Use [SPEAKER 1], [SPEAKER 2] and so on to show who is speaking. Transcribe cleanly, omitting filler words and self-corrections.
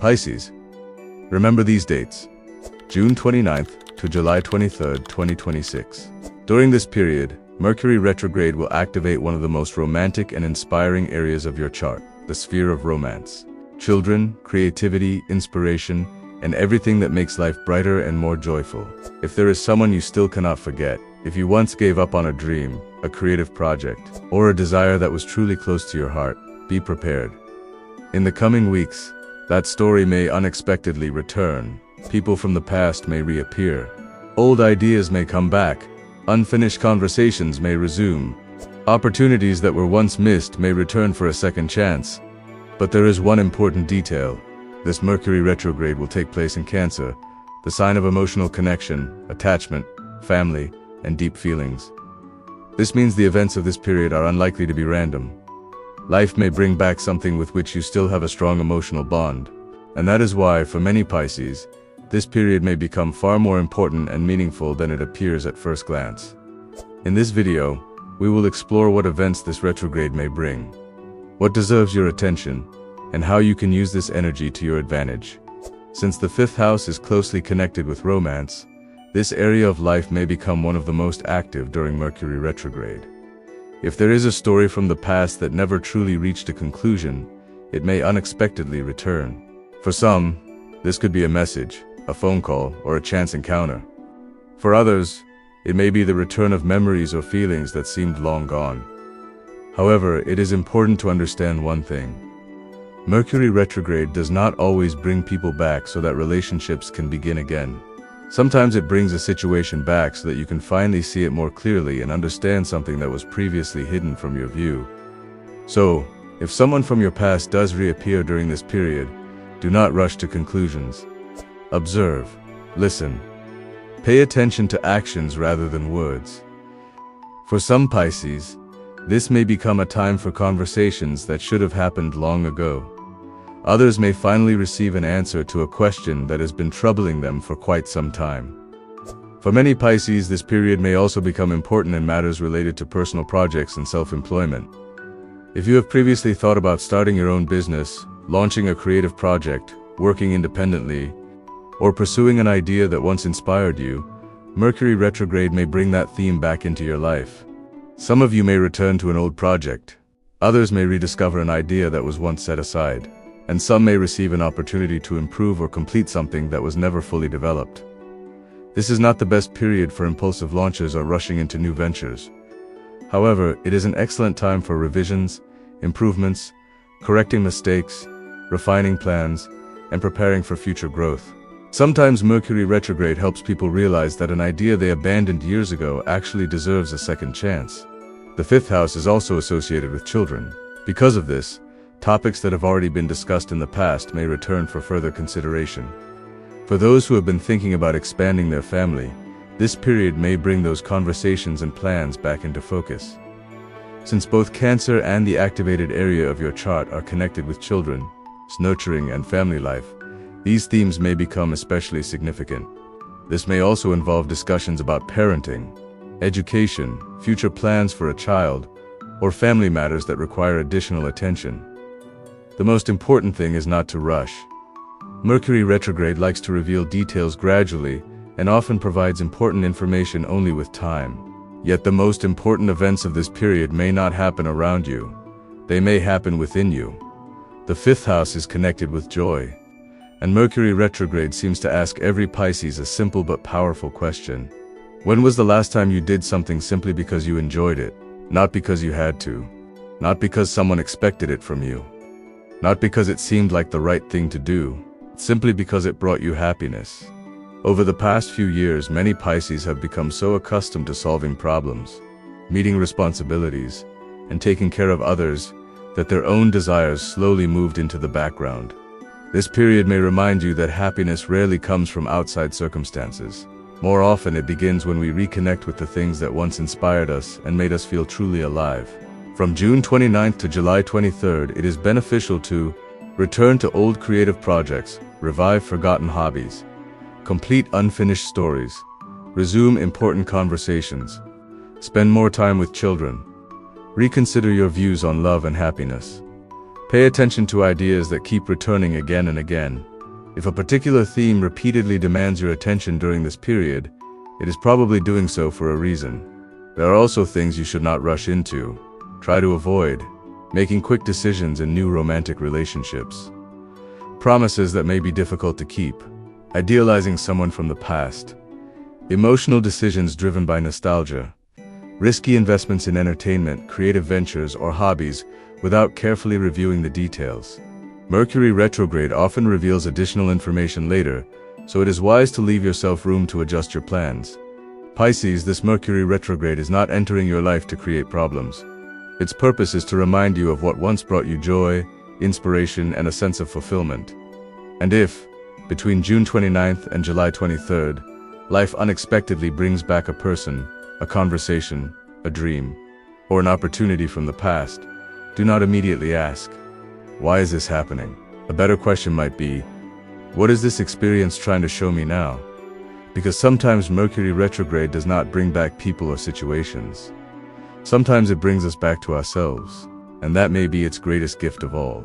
[SPEAKER 1] Pisces. Remember these dates: June 29th to July 23rd, 2026. During this period, Mercury retrograde will activate one of the most romantic and inspiring areas of your chart, the sphere of romance. Children, creativity, inspiration, and everything that makes life brighter and more joyful. If there is someone you still cannot forget, if you once gave up on a dream, a creative project, or a desire that was truly close to your heart, be prepared. In the coming weeks, that story may unexpectedly return. People from the past may reappear. Old ideas may come back. Unfinished conversations may resume. Opportunities that were once missed may return for a second chance. But there is one important detail. This Mercury retrograde will take place in Cancer, the sign of emotional connection, attachment, family, and deep feelings. This means the events of this period are unlikely to be random. Life may bring back something with which you still have a strong emotional bond. And that is why, for many Pisces, this period may become far more important and meaningful than it appears at first glance. In this video, we will explore what events this retrograde may bring, what deserves your attention, and how you can use this energy to your advantage. Since the fifth house is closely connected with romance, this area of life may become one of the most active during Mercury retrograde. If there is a story from the past that never truly reached a conclusion, it may unexpectedly return. For some, this could be a message, a phone call, or a chance encounter. For others, it may be the return of memories or feelings that seemed long gone. However, it is important to understand one thing. Mercury retrograde does not always bring people back so that relationships can begin again. Sometimes it brings a situation back so that you can finally see it more clearly and understand something that was previously hidden from your view. So, if someone from your past does reappear during this period, do not rush to conclusions. Observe, listen, pay attention to actions rather than words. For some Pisces, this may become a time for conversations that should have happened long ago. Others may finally receive an answer to a question that has been troubling them for quite some time. For many Pisces, this period may also become important in matters related to personal projects and self-employment. If you have previously thought about starting your own business, launching a creative project, working independently, or pursuing an idea that once inspired you, Mercury retrograde may bring that theme back into your life. Some of you may return to an old project. Others may rediscover an idea that was once set aside. And some may receive an opportunity to improve or complete something that was never fully developed. This is not the best period for impulsive launches or rushing into new ventures. However, it is an excellent time for revisions, improvements, correcting mistakes, refining plans, and preparing for future growth. Sometimes Mercury retrograde helps people realize that an idea they abandoned years ago actually deserves a second chance. The fifth house is also associated with children. Because of this, topics that have already been discussed in the past may return for further consideration. For those who have been thinking about expanding their family, this period may bring those conversations and plans back into focus. Since both Cancer and the activated area of your chart are connected with children, nurturing, and family life, these themes may become especially significant. This may also involve discussions about parenting, education, future plans for a child, or family matters that require additional attention. The most important thing is not to rush. Mercury retrograde likes to reveal details gradually and often provides important information only with time. Yet the most important events of this period may not happen around you. They may happen within you. The fifth house is connected with joy. And Mercury retrograde seems to ask every Pisces a simple but powerful question. When was the last time you did something simply because you enjoyed it? Not because you had to. Not because someone expected it from you. Not because it seemed like the right thing to do. Simply because it brought you happiness. Over the past few years, many Pisces have become so accustomed to solving problems, meeting responsibilities, and taking care of others that their own desires slowly moved into the background. This period may remind you that happiness rarely comes from outside circumstances. More often it begins when we reconnect with the things that once inspired us and made us feel truly alive. From June 29th to July 23rd, it is beneficial to return to old creative projects, revive forgotten hobbies, complete unfinished stories, resume important conversations, spend more time with children, reconsider your views on love and happiness. Pay attention to ideas that keep returning again and again, If a particular theme repeatedly demands your attention during this period, it is probably doing so for a reason. There are also things you should not rush into. Try to avoid making quick decisions in new romantic relationships. Promises that may be difficult to keep. Idealizing someone from the past. Emotional decisions driven by nostalgia. Risky investments in entertainment, creative ventures, or hobbies without carefully reviewing the details. Mercury retrograde often reveals additional information later, so it is wise to leave yourself room to adjust your plans. Pisces, this Mercury retrograde is not entering your life to create problems. Its purpose is to remind you of what once brought you joy, inspiration, and a sense of fulfillment. And if, between June 29th and July 23rd, life unexpectedly brings back a person, a conversation, a dream, or an opportunity from the past, do not immediately ask, "Why is this happening?" A better question might be, "What is this experience trying to show me now?" Because sometimes Mercury retrograde does not bring back people or situations. Sometimes it brings us back to ourselves, and that may be its greatest gift of all.